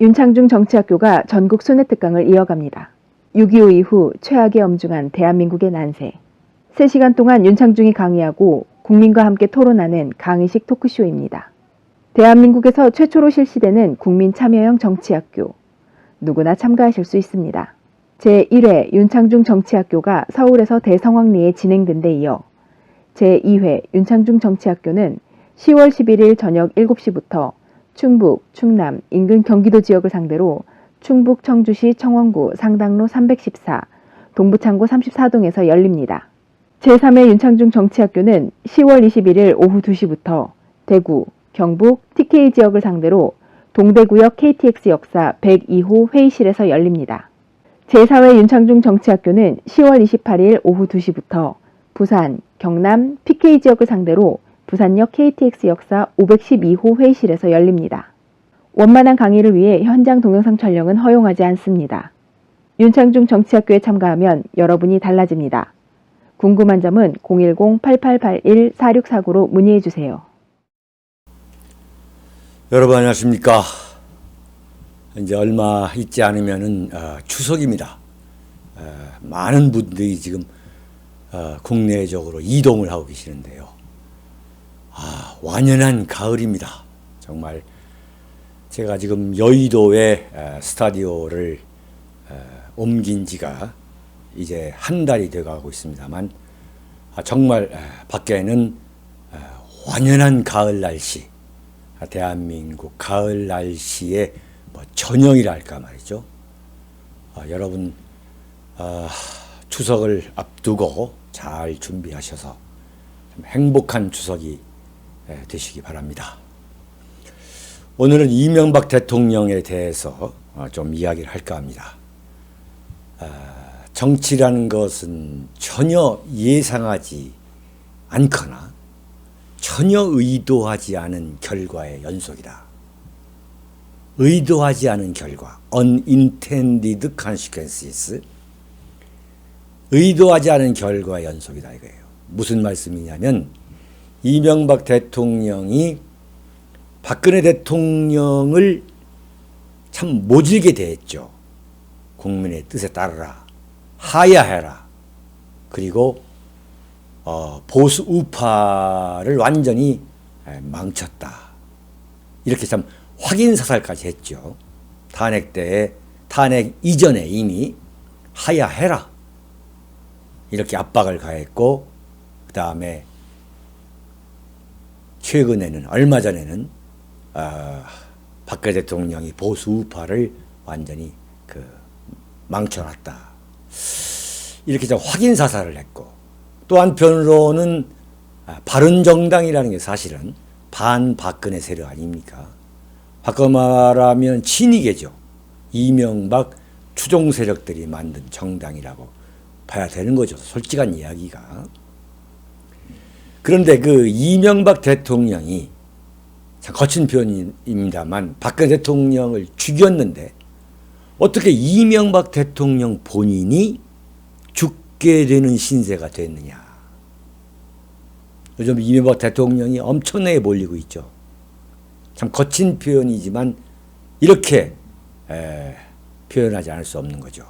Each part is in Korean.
윤창중 정치학교가 전국 순회특강을 이어갑니다. 6.25 이후 최악의 엄중한 대한민국의 난세. 3시간 동안 윤창중이 강의하고 국민과 함께 토론하는 강의식 토크쇼입니다. 대한민국에서 최초로 실시되는 국민 참여형 정치학교. 누구나 참가하실 수 있습니다. 제1회 윤창중 정치학교가 서울에서 대성황리에 진행된 데 이어 제2회 윤창중 정치학교는 10월 11일 저녁 7시부터 충북, 충남, 인근 경기도 지역을 상대로 충북 청주시 청원구 상당로 314, 동부창고 34동에서 열립니다. 제3회 윤창중 정치학교는 10월 21일 오후 2시부터 대구, 경북, TK 지역을 상대로 동대구역 KTX 역사 102호 회의실에서 열립니다. 제4회 윤창중 정치학교는 10월 28일 오후 2시부터 부산, 경남, PK 지역을 상대로 부산역 KTX 역사 512호 회의실에서 열립니다. 원만한 강의를 위해 현장 동영상 촬영은 허용하지 않습니다. 윤창중 정치학교에 참가하면 여러분이 달라집니다. 궁금한 점은 010-8881-4649로 문의해 주세요. 여러분 안녕하십니까. 이제 얼마 있지 않으면은 추석입니다. 많은 분들이 지금 국내적으로 이동을 하고 계시는데요. 완연한 가을입니다. 정말 제가 지금 여의도에 스타디오를 옮긴 지가 이제 한 달이 돼가고 있습니다만 정말 밖에는 완연한 가을 날씨, 대한민국 가을 날씨의 전형이랄까 말이죠. 여러분 추석을 앞두고 잘 준비하셔서 행복한 추석이 되시기 바랍니다. 오늘은 이명박 대통령에 대해서 좀 이야기를 할까 합니다. 정치라는 것은 전혀 예상하지 않거나 전혀 의도하지 않은 결과의 연속이다. 의도하지 않은 결과, unintended consequences, 의도하지 않은 결과의 연속이다 이거예요. 무슨 말씀이냐면 이명박 대통령이 박근혜 대통령을 참 모질게 대했죠. 국민의 뜻에 따르라, 하야해라. 그리고 보수 우파를 완전히 망쳤다. 이렇게 참 확인사살까지 했죠. 탄핵 때에, 탄핵 이전에 이미 하야해라. 이렇게 압박을 가했고, 그 다음에 최근에는, 얼마 전에는 박근혜 대통령이 보수 우파를 완전히 망쳐놨다. 이렇게 좀 확인사살을 했고, 또 한편으로는 바른정당이라는 게 사실은 반박근혜 세력 아닙니까? 바꿔 말하면 친이계죠. 이명박 추종 세력들이 만든 정당이라고 봐야 되는 거죠. 솔직한 이야기가. 그런데 그 이명박 대통령이, 참 거친 표현입니다만 박근혜 대통령을 죽였는데 어떻게 이명박 대통령 본인이 죽게 되는 신세가 됐느냐. 요즘 이명박 대통령이 엄청나게 몰리고 있죠. 참 거친 표현이지만 이렇게 표현하지 않을 수 없는 거죠.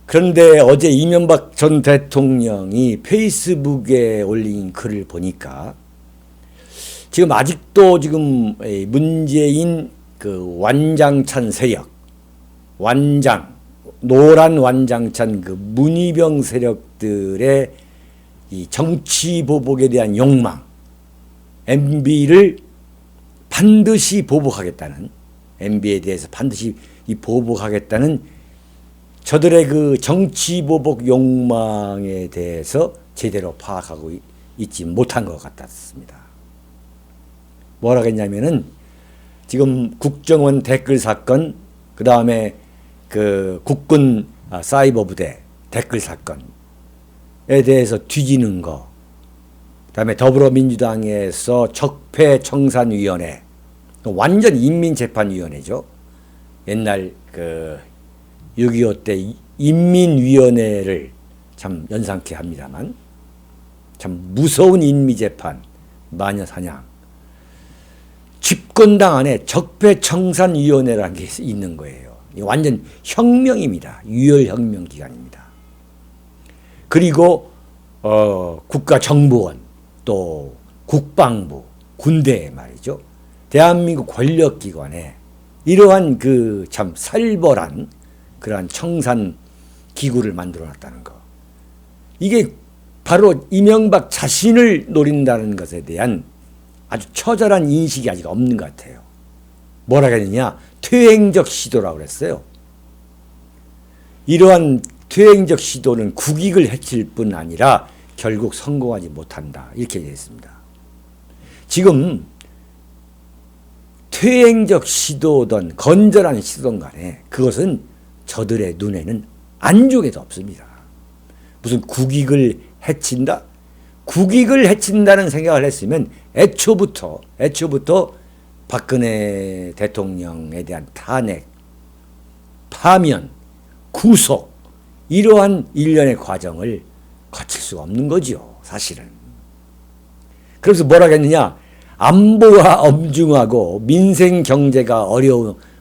그런데 어제 이명박 전 대통령이 페이스북에 올린 글을 보니까 지금 아직도 지금 문재인 그 완장찬 세력, 노란 완장찬 그 문희병 세력들의 이 정치 보복에 대한 욕망, MB를 반드시 보복하겠다는, MB에 대해서 반드시 보복하겠다는 저들의 그 정치 보복 욕망에 대해서 제대로 파악하고 있지 못한 것 같았습니다. 뭐라고 했냐면은 지금 국정원 댓글 사건, 그 다음에 그 국군 사이버 부대 댓글 사건에 대해서 뒤지는 거, 그 다음에 더불어민주당에서 적폐청산위원회, 완전 인민재판위원회죠. 옛날 그 6.25 때 인민위원회를 참 연상케 합니다만 참 무서운 인미재판, 마녀사냥. 집권당 안에 적폐청산위원회라는 게 있는 거예요. 완전 혁명입니다. 유혈혁명 기간입니다. 그리고 국가정보원, 또 국방부, 군대 말이죠. 대한민국 권력기관에 이러한 그 참 살벌한 그러한 청산 기구를 만들어 놨다는 거. 이게 바로 이명박 자신을 노린다는 것에 대한 아주 처절한 인식이 아직 없는 것 같아요. 뭐라 그랬느냐? 퇴행적 시도라고 그랬어요. 이러한 퇴행적 시도는 국익을 해칠 뿐 아니라 결국 성공하지 못한다. 이렇게 얘기했습니다. 지금 퇴행적 시도든 건전한 시도든 간에 그것은 저들의 눈에는 안중에도 없습니다. 무슨 국익을 해친다? 국익을 해친다는 생각을 했으면 애초부터 박근혜 대통령에 대한 탄핵, 파면, 구속 이러한 일련의 과정을 거칠 수가 없는 거죠. 사실은. 그래서 뭐라 했느냐? 안보가 엄중하고 민생 경제가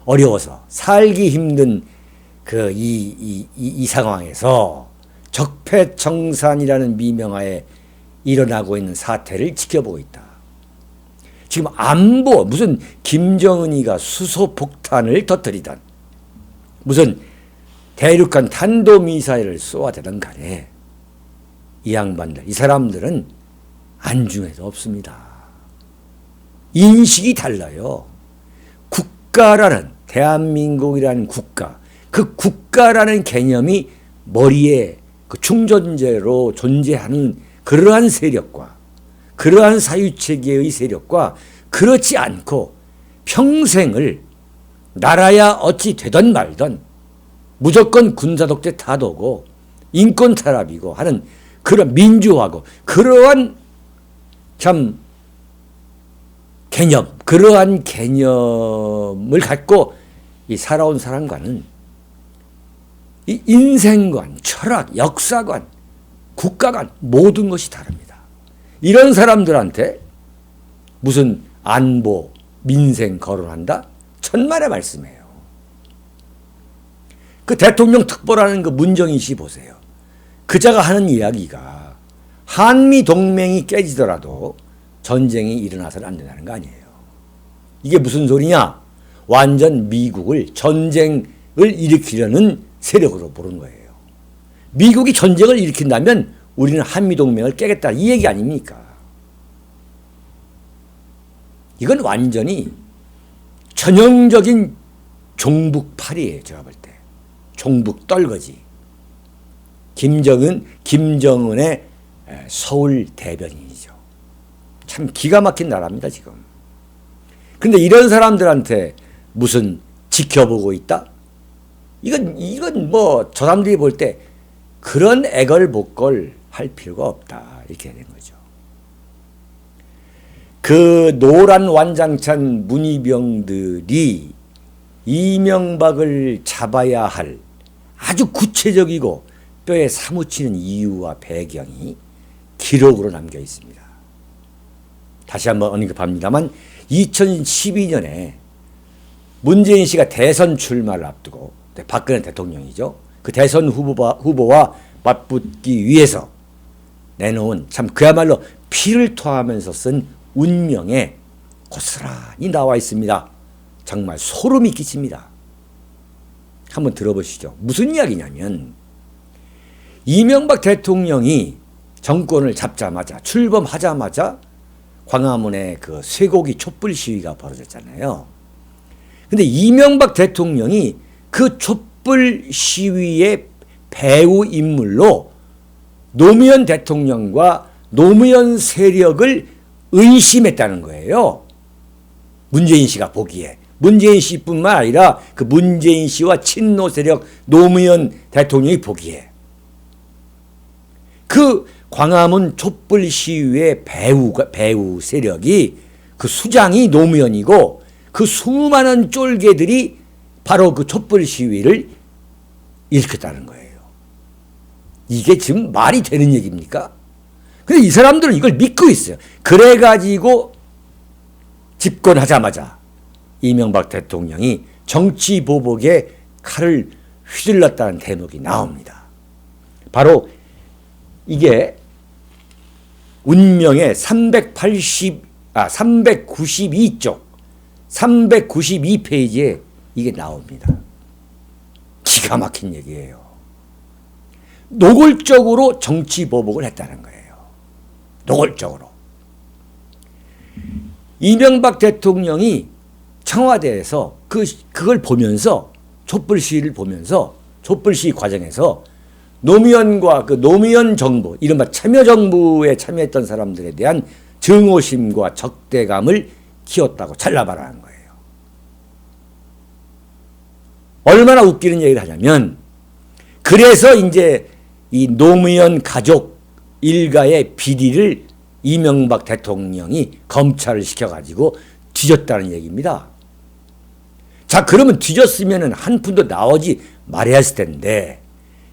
어려워서 살기 힘든 이 상황에서 적폐청산이라는 미명하에 일어나고 있는 사태를 지켜보고 있다. 지금 안보, 무슨 김정은이가 수소폭탄을 터뜨리던, 무슨 대륙간 탄도미사일을 쏘아대던 간에 이 양반들, 이 사람들은 안중에도 없습니다. 인식이 달라요. 국가라는, 대한민국이라는 국가, 그 국가라는 개념이 머리에 그 충전재로 존재하는 그러한 세력과 그러한 사유체계의 세력과 그렇지 않고 평생을 나라야 어찌 되든 말든 무조건 군사독재 타도고 인권 탄압이고 하는 그런 민주화고 그러한 참 개념, 그러한 개념을 갖고 이 살아온 사람과는 이 인생관, 철학, 역사관, 국가관 모든 것이 다릅니다. 이런 사람들한테 무슨 안보, 민생 거론한다? 천만의 말씀이에요. 그 대통령 특보라는 그 문정인 씨 보세요. 그자가 하는 이야기가 한미 동맹이 깨지더라도 전쟁이 일어나서는 안 된다는 거 아니에요. 이게 무슨 소리냐? 완전 미국을 전쟁을 일으키려는 세력으로 보는 거예요. 미국이 전쟁을 일으킨다면 우리는 한미동맹을 깨겠다 이 얘기 아닙니까? 이건 완전히 전형적인 종북팔이에요. 제가 볼 때. 종북 떨거지. 김정은의 서울 대변인이죠. 참 기가 막힌 나라입니다. 지금. 근데 이런 사람들한테 무슨 지켜보고 있다? 이건 뭐 저 사람들이 볼 때 그런 애걸복걸 할 필요가 없다. 이렇게 된 거죠. 그 노란 완장찬 문희병들이 이명박을 잡아야 할 아주 구체적이고 뼈에 사무치는 이유와 배경이 기록으로 남겨 있습니다. 다시 한번 언급합니다만 2012년에 문재인 씨가 대선 출마를 앞두고 박근혜 대통령이죠. 그 대선 후보와 맞붙기 위해서 내놓은 참 그야말로 피를 토하면서 쓴 운명에 고스란히 나와 있습니다. 정말 소름이 끼칩니다. 한번 들어보시죠. 무슨 이야기냐면 이명박 대통령이 정권을 잡자마자 출범하자마자 광화문에 그 쇠고기 촛불 시위가 벌어졌잖아요. 근데 이명박 대통령이 그 촛불 시위의 배후 인물로 노무현 대통령과 노무현 세력을 의심했다는 거예요. 문재인 씨가 보기에. 문재인 씨뿐만 아니라 그 문재인 씨와 친노 세력 노무현 대통령이 보기에. 그 광화문 촛불 시위의 배후 세력이 그 수장이 노무현이고 그 수많은 쫄개들이 바로 그 촛불 시위를 일으켰다는 거예요. 이게 지금 말이 되는 얘기입니까? 근데 이 사람들은 이걸 믿고 있어요. 그래가지고 집권하자마자 이명박 대통령이 정치 보복에 칼을 휘둘렀다는 대목이 나옵니다. 바로 이게 운명의 392쪽 392페이지에 이게 나옵니다. 기가 막힌 얘기예요. 노골적으로 정치 보복을 했다는 거예요. 노골적으로. 이명박 대통령이 청와대에서 그걸 보면서 촛불 시위를 보면서 촛불 시위 과정에서 노무현과 그 노무현 정부, 이른바 참여정부에 참여했던 사람들에 대한 증오심과 적대감을 키웠다고 잘라말하는 거예요. 얼마나 웃기는 얘기를 하냐면, 그래서 이제 이 노무현 가족 일가의 비리를 이명박 대통령이 검찰을 시켜가지고 뒤졌다는 얘기입니다. 자, 그러면 뒤졌으면 한 푼도 나오지 말아야 했을 텐데,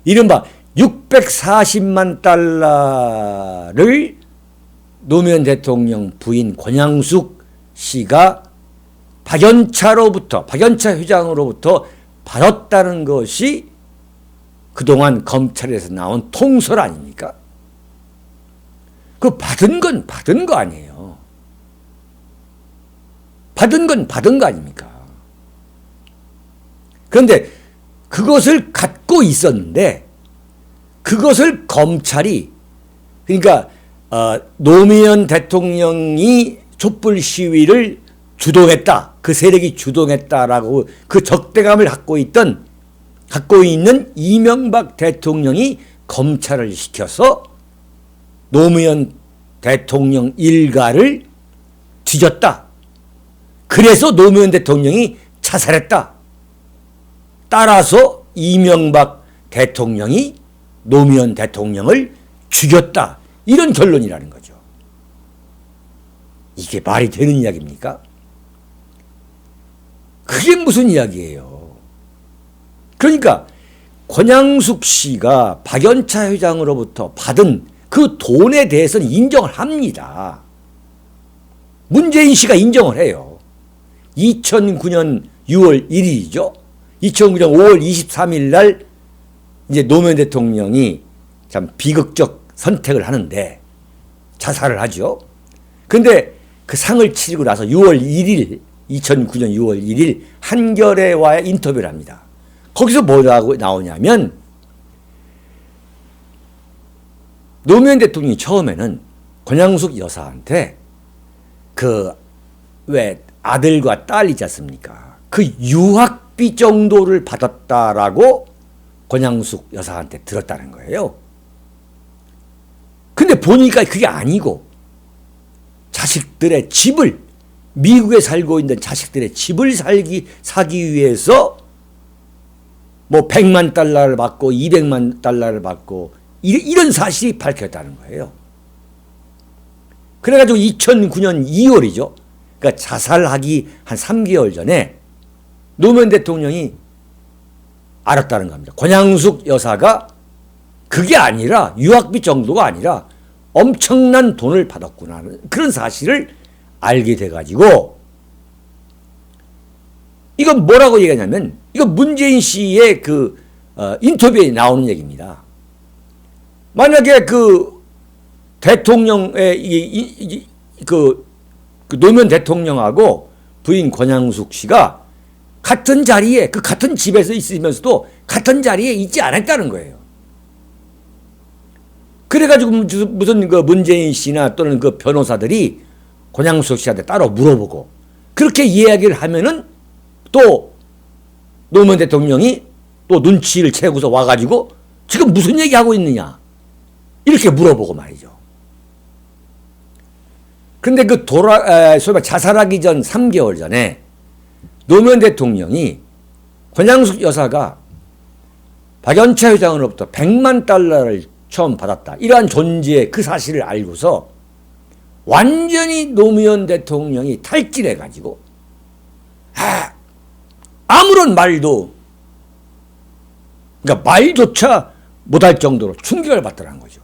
이른바 640만 달러를 노무현 대통령 부인 권양숙 씨가 박연차 회장으로부터 받았다는 것이 그동안 검찰에서 나온 통설 아닙니까? 그 받은 건 받은 거 아니에요. 받은 건 받은 거 아닙니까? 그런데 그것을 갖고 있었는데, 그것을 검찰이, 그러니까 노무현 대통령이 촛불 시위를 주동했다, 그 세력이 주동했다라고 그 적대감을 갖고 있는 이명박 대통령이 검찰을 시켜서 노무현 대통령 일가를 뒤졌다. 그래서 노무현 대통령이 자살했다. 따라서 이명박 대통령이 노무현 대통령을 죽였다. 이런 결론이라는 거죠. 이게 말이 되는 이야기입니까? 그게 무슨 이야기예요? 그러니까 권양숙 씨가 박연차 회장으로부터 받은 그 돈에 대해서는 인정을 합니다. 문재인 씨가 인정을 해요. 2009년 6월 1일이죠. 2009년 5월 23일 날 이제 노무현 대통령이 참 비극적 선택을 하는데 자살을 하죠. 근데 그 상을 치르고 나서 6월 1일, 2009년 6월 1일 한겨레와의 인터뷰를 합니다. 거기서 뭐라고 나오냐면, 노무현 대통령이 처음에는 권양숙 여사한테 그 왜 아들과 딸이지 않습니까? 그 유학비 정도를 받았다라고 권양숙 여사한테 들었다는 거예요. 근데 보니까 그게 아니고 자식들의 집을, 미국에 살고 있는 자식들의 집을 사기 위해서 뭐 100만 달러를 받고 200만 달러를 받고 이런 사실이 밝혔다는 거예요. 그래가지고 2009년 2월이죠. 그러니까 자살하기 한 3개월 전에 노무현 대통령이 알았다는 겁니다. 권양숙 여사가 그게 아니라 유학비 정도가 아니라 엄청난 돈을 받았구나, 그런 사실을 알게 돼가지고, 이건 뭐라고 얘기하냐면, 이건 문재인 씨의 그 인터뷰에 나오는 얘기입니다. 만약에 그 대통령의 그 노무현 대통령하고 부인 권양숙 씨가 같은 자리에, 그 같은 집에서 있으면서도 같은 자리에 있지 않았다는 거예요. 그래가지고 무슨 그 문재인 씨나 또는 그 변호사들이 권양숙 씨한테 따로 물어보고 그렇게 이야기를 하면은 또 노무현 대통령이 또 눈치를 채고서 와가지고 지금 무슨 얘기하고 있느냐 이렇게 물어보고 말이죠. 근데 그 소위 말 자살하기 전 3개월 전에 노무현 대통령이 권양숙 여사가 박연차 회장으로부터 100만 달러를 처음 받았다, 이러한 존재의 그 사실을 알고서 완전히 노무현 대통령이 탈진해가지고 아무런 말도, 그러니까 말조차 못할 정도로 충격을 받더라는 거죠.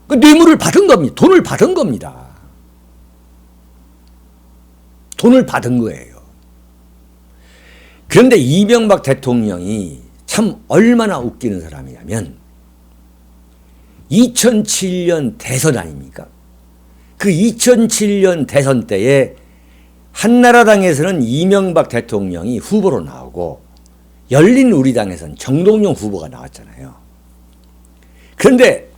그 뇌물을 받은 겁니다. 돈을 받은 겁니다. 돈을 받은 거예요. 그런데 이명박 대통령이 참 얼마나 웃기는 사람이냐면 2007년 대선 아닙니까? 그 2007년 대선 때에 한나라당에서는 이명박 대통령이 후보로 나오고 열린우리당에서는 정동영 후보가 나왔잖아요. 그런데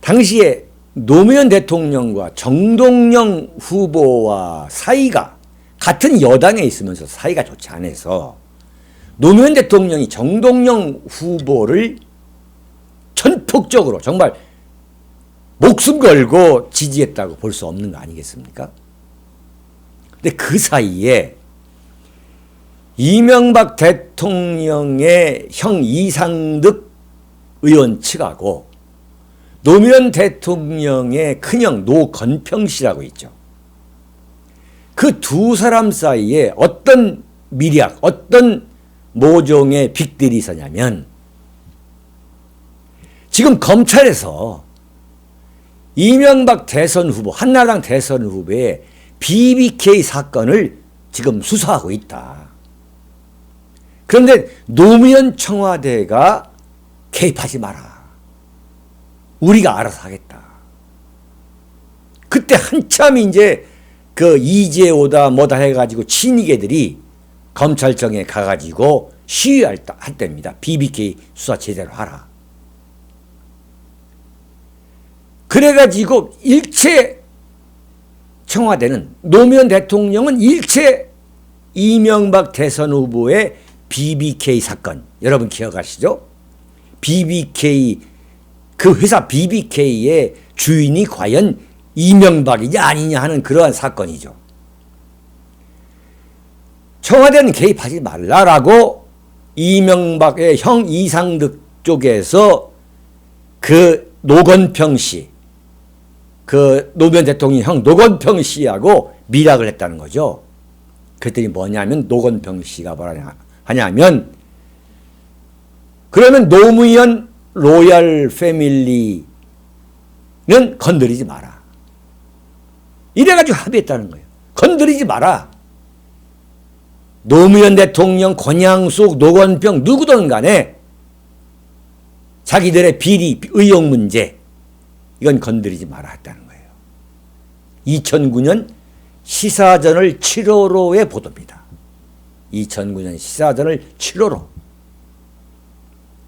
당시에 노무현 대통령과 정동영 후보와 사이가 같은 여당에 있으면서 사이가 좋지 않아서 노무현 대통령이 정동영 후보를 전폭적으로 정말 목숨 걸고 지지했다고 볼 수 없는 거 아니겠습니까? 근데 그 사이에 이명박 대통령의 형 이상득 의원 측하고 노무현 대통령의 큰형 노건평 씨라고 있죠. 그 두 사람 사이에 어떤 미략, 어떤 모종의 빅딜이 있었냐면 지금 검찰에서 이명박 대선 후보, 한나라당 대선 후보의 BBK 사건을 지금 수사하고 있다. 그런데 노무현 청와대가 개입하지 마라. 우리가 알아서 하겠다. 그때 한참 이제 그 이재호다 뭐다 해가지고 친이계들이 검찰청에 가가지고 시위할 때입니다. BBK 수사 제대로 하라. 그래가지고 일체 청와대는 노무현 대통령은 일체 이명박 대선 후보의 BBK 사건 여러분 기억하시죠? BBK 그 회사 BBK의 주인이 과연 이명박이냐 아니냐 하는 그러한 사건이죠. 청와대는 개입하지 말라라고 이명박의 형 이상득 쪽에서 그 노건평 씨, 그 노무현 대통령 형 노건평 씨하고 밀약을 했다는 거죠. 그랬더니 뭐냐면 노건평 씨가 뭐라 하냐면 그러면 노무현 로얄 패밀리는 건드리지 마라. 이래가지고 합의했다는 거예요. 건드리지 마라. 노무현 대통령, 권양숙, 노건평 누구든 간에 자기들의 비리, 의혹 문제 이건 건드리지 마라 했다는 거예요. 2009년 시사저널 7월호의 보도입니다. 2009년 시사저널 7월호.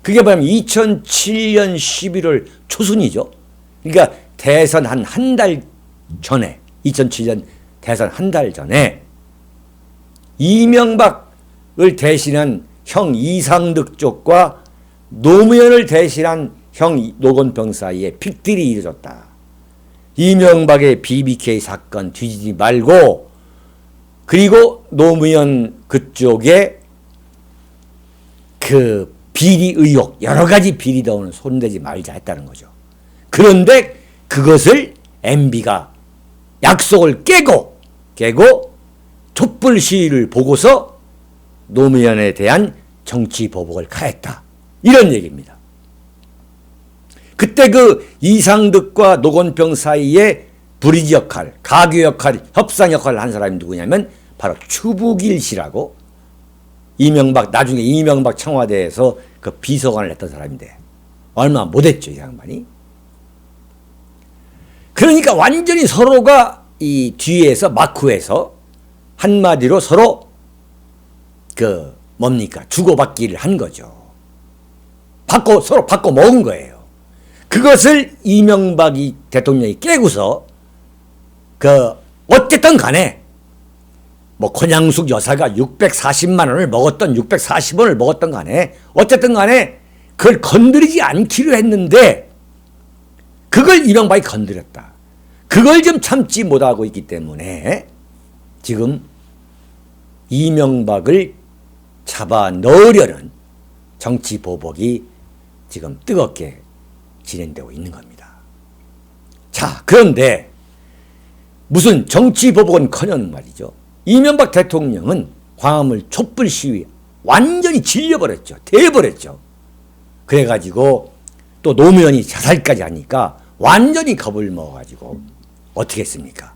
그게 뭐냐면 2007년 11월 초순이죠. 그러니까 대선 한 달 전에 2007년 대선 한 달 전에 이명박을 대신한 형 이상득 쪽과 노무현을 대신한 형 노건평 사이에 픽딜이 이루어졌다. 이명박의 BBK 사건 뒤지지 말고 그리고 노무현 그쪽에 그 비리 의혹 여러 가지 비리 나오는 손대지 말자 했다는 거죠. 그런데 그것을 MB가 약속을 깨고 촛불 시위를 보고서 노무현에 대한 정치 보복을 가했다. 이런 얘기입니다. 그때 그 이상득과 노건평 사이에 브리지 역할, 가교 역할, 협상 역할을 한 사람이 누구냐면 바로 추부길 씨라고 나중에 이명박 청와대에서 그 비서관을 했던 사람인데 얼마 못했죠, 이 양반이. 그러니까 완전히 서로가 이 뒤에서 마쿠에서 한마디로 서로 주고받기를 한 거죠. 서로 바꿔 먹은 거예요. 그것을 이명박이 대통령이 깨고서 어쨌든 간에 권양숙 여사가 640만 원을 먹었던 640원을 먹었던 간에 어쨌든 간에 그걸 건드리지 않기로 했는데 그걸 이명박이 건드렸다. 그걸 좀 참지 못하고 있기 때문에 지금 이명박을 잡아 넣으려는 정치 보복이 지금 뜨겁게 진행되고 있는 겁니다. 자, 그런데 무슨 정치 보복은커녕 말이죠. 이명박 대통령은 광화문 촛불 시위 완전히 질려버렸죠. 대버렸죠. 그래가지고 또 노무현이 자살까지 하니까 완전히 겁을 먹어가지고 어떻게 했습니까?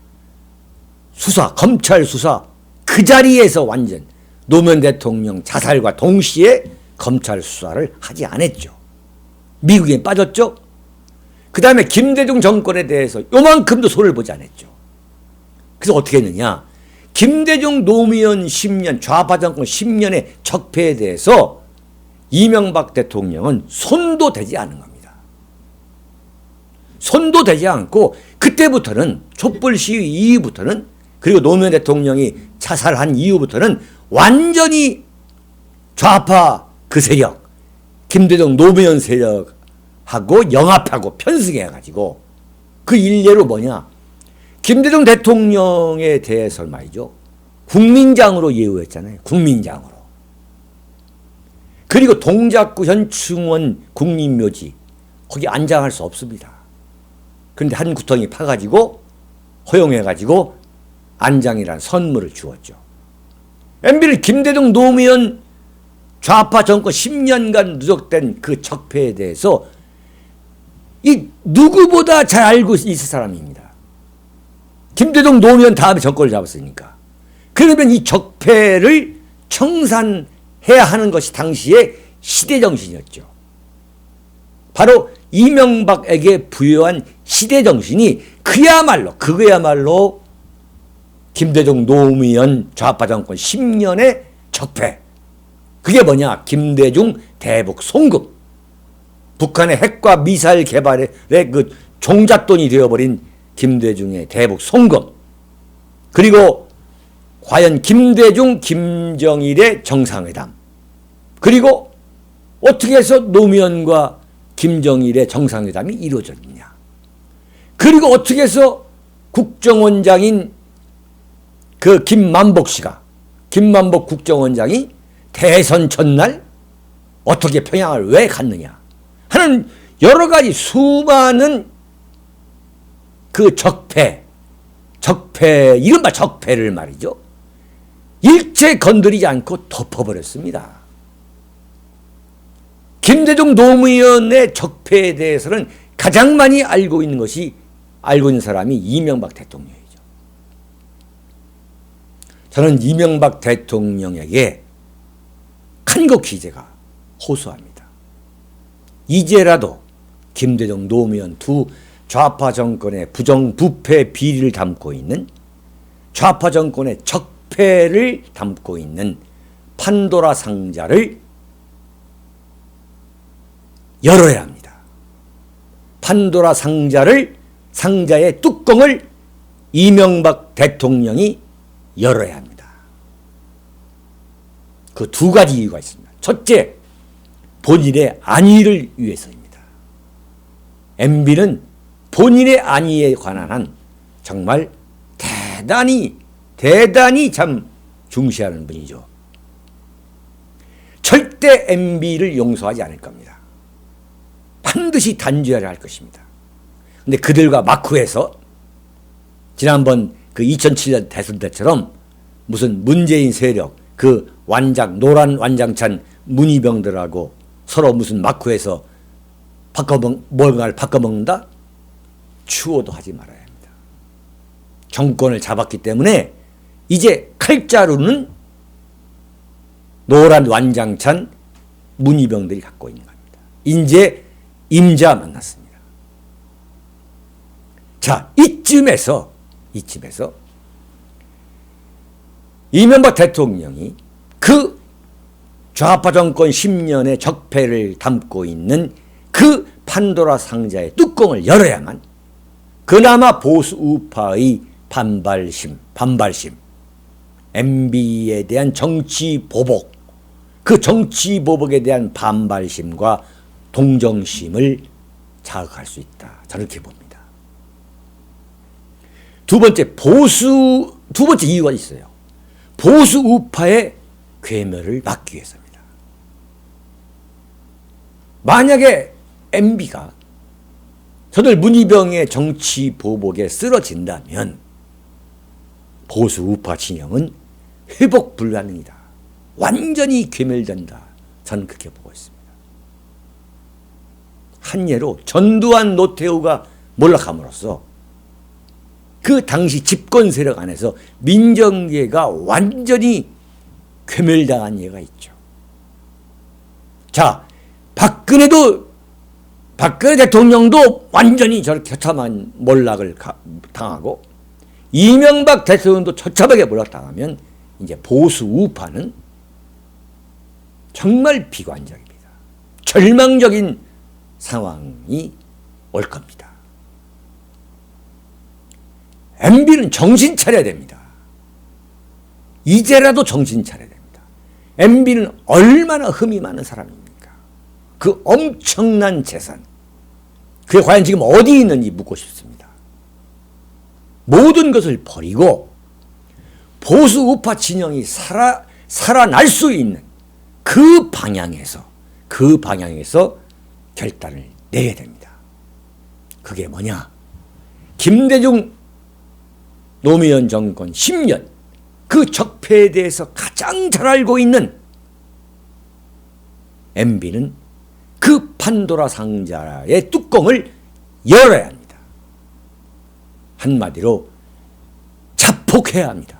검찰 수사 그 자리에서 완전 노무현 대통령 자살과 동시에 검찰 수사를 하지 않았죠. 미국에 빠졌죠. 그 다음에 김대중 정권에 대해서 요만큼도 손을 보지 않았죠. 그래서 어떻게 했느냐. 김대중 노무현 10년 좌파 정권 10년의 적폐에 대해서 이명박 대통령은 손도 대지 않은 겁니다. 손도 대지 않고 그때부터는 촛불 시위 이후부터는 그리고 노무현 대통령이 자살한 이후부터는 완전히 좌파 그 세력 김대중 노무현 세력하고 영합하고 편승해가지고 그 일례로 뭐냐. 김대중 대통령에 대해서 말이죠. 국민장으로 예우했잖아요. 국민장으로. 그리고 동작구 현충원 국립묘지 거기 안장할 수 없습니다. 그런데 한 구덩이 파가지고 허용해가지고 안장이란 선물을 주었죠. MB를 김대중 노무현 좌파 정권 10년간 누적된 그 적폐에 대해서 이 누구보다 잘 알고 있을 사람입니다. 김대중 노무현 다음에 정권을 잡았으니까. 그러면 이 적폐를 청산해야 하는 것이 당시의 시대정신이었죠. 바로 이명박에게 부여한 시대정신이 그거야말로 김대중 노무현 좌파 정권 10년의 적폐. 그게 뭐냐. 김대중 대북 송금. 북한의 핵과 미사일 개발의 그 종잣돈이 되어버린 김대중의 대북 송금. 그리고 과연 김대중 김정일의 정상회담. 그리고 어떻게 해서 노무현과 김정일의 정상회담이 이루어졌느냐. 그리고 어떻게 해서 국정원장인 그 김만복 씨가 김만복 국정원장이 대선 전날 어떻게 평양을 왜 갔느냐 하는 여러 가지 수많은 그 적폐, 이른바 적폐를 말이죠. 일체 건드리지 않고 덮어버렸습니다. 김대중 노무현의 적폐에 대해서는 가장 많이 알고 있는 사람이 이명박 대통령이죠. 저는 이명박 대통령에게 간곡히 제가 호소합니다. 이제라도 김대중 노무현 두 좌파 정권의 부정부패 비리를 담고 있는 좌파 정권의 적폐를 담고 있는 판도라 상자를 열어야 합니다. 판도라 상자의 뚜껑을 이명박 대통령이 열어야 합니다. 그 두 가지 이유가 있습니다. 첫째, 본인의 안위를 위해서입니다. MB는 본인의 안위에 관한 한 정말 대단히 참 중시하는 분이죠. 절대 MB를 용서하지 않을 겁니다. 반드시 단죄하려 할 것입니다. 근데 그들과 마쿠에서 지난번 그 2007년 대선 때처럼 무슨 문재인 세력 그 노란 완장찬 문희병들하고 서로 무슨 마쿠에서 뭔가를 바꿔먹는다? 추호도 하지 말아야 합니다. 정권을 잡았기 때문에 이제 칼자루는 노란 완장찬 문희병들이 갖고 있는 겁니다. 이제 임자 만났습니다. 자, 이쯤에서 이명박 대통령이 그 좌파 정권 10년의 적폐를 담고 있는 그 판도라 상자의 뚜껑을 열어야만 그나마 보수 우파의 반발심, MB에 대한 정치 보복, 그 정치 보복에 대한 반발심과 동정심을 자극할 수 있다. 저렇게 봅니다. 두 번째 이유가 있어요. 보수 우파의 괴멸을 막기 위해서입니다. 만약에 MB가 저들 문희병의 정치 보복에 쓰러진다면 보수 우파 진영은 회복 불가능이다. 완전히 괴멸된다. 저는 그렇게 보고 있습니다. 한 예로 전두환 노태우가 몰락함으로써 그 당시 집권 세력 안에서 민정계가 완전히 괴멸당한 예가 있죠. 자, 박근혜 대통령도 완전히 저렇게 처참한 몰락을 당하고 이명박 대통령도 처참하게 몰락당하면 이제 보수 우파는 정말 비관적입니다. 절망적인 상황이 올 겁니다. MB는 정신 차려야 됩니다. 이제라도 정신 차려야 됩니다. MB는 얼마나 흠이 많은 사람입니까? 그 엄청난 재산. 그게 과연 지금 어디 있는지 묻고 싶습니다. 모든 것을 버리고 보수 우파 진영이 살아날 수 있는 그 방향에서 결단을 내야 됩니다. 그게 뭐냐? 김대중 노무현 정권 10년 그 적폐에 대해서 가장 잘 알고 있는 MB는 그 판도라 상자의 뚜껑을 열어야 합니다. 한마디로 자폭해야 합니다.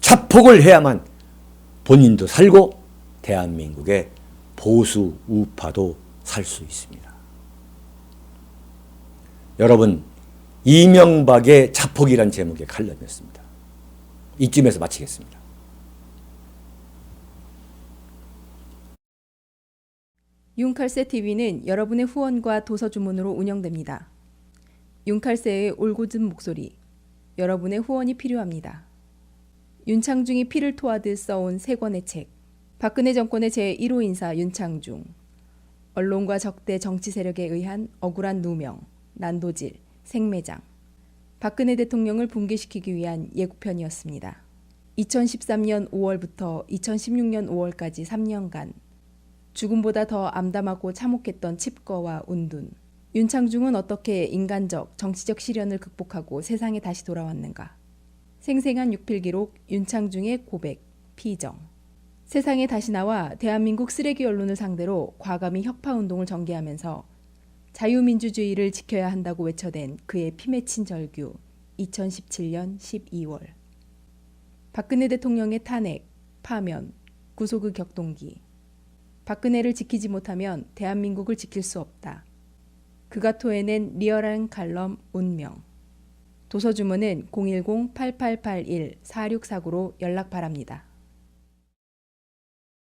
자폭을 해야만 본인도 살고 대한민국의 보수 우파도 살 수 있습니다. 여러분, 이명박의 자폭이란 제목의 칼럼이었습니다. 이쯤에서 마치겠습니다. 윤칼세 TV는 여러분의 후원과 도서 주문으로 운영됩니다. 윤칼세의 올곧은 목소리, 여러분의 후원이 필요합니다. 윤창중이 피를 토하듯 써온 세 권의 책, 박근혜 정권의 제1호 인사 윤창중, 언론과 적대 정치 세력에 의한 억울한 누명, 난도질, 생매장, 박근혜 대통령을 붕괴시키기 위한 예고편이었습니다. 2013년 5월부터 2016년 5월까지 3년간 죽음보다 더 암담하고 참혹했던 칩거와 운둔, 윤창중은 어떻게 인간적, 정치적 시련을 극복하고 세상에 다시 돌아왔는가. 생생한 육필기록 윤창중의 고백, 피정. 세상에 다시 나와 대한민국 쓰레기 언론을 상대로 과감히 혁파운동을 전개하면서 자유민주주의를 지켜야 한다고 외쳐댄 그의 피 맺힌 절규 2017년 12월. 박근혜 대통령의 탄핵, 파면, 구속의 격동기. 박근혜를 지키지 못하면 대한민국을 지킬 수 없다. 그가 토해낸 리얼한 칼럼 운명. 도서 주문은 010-8881-4649로 연락 바랍니다.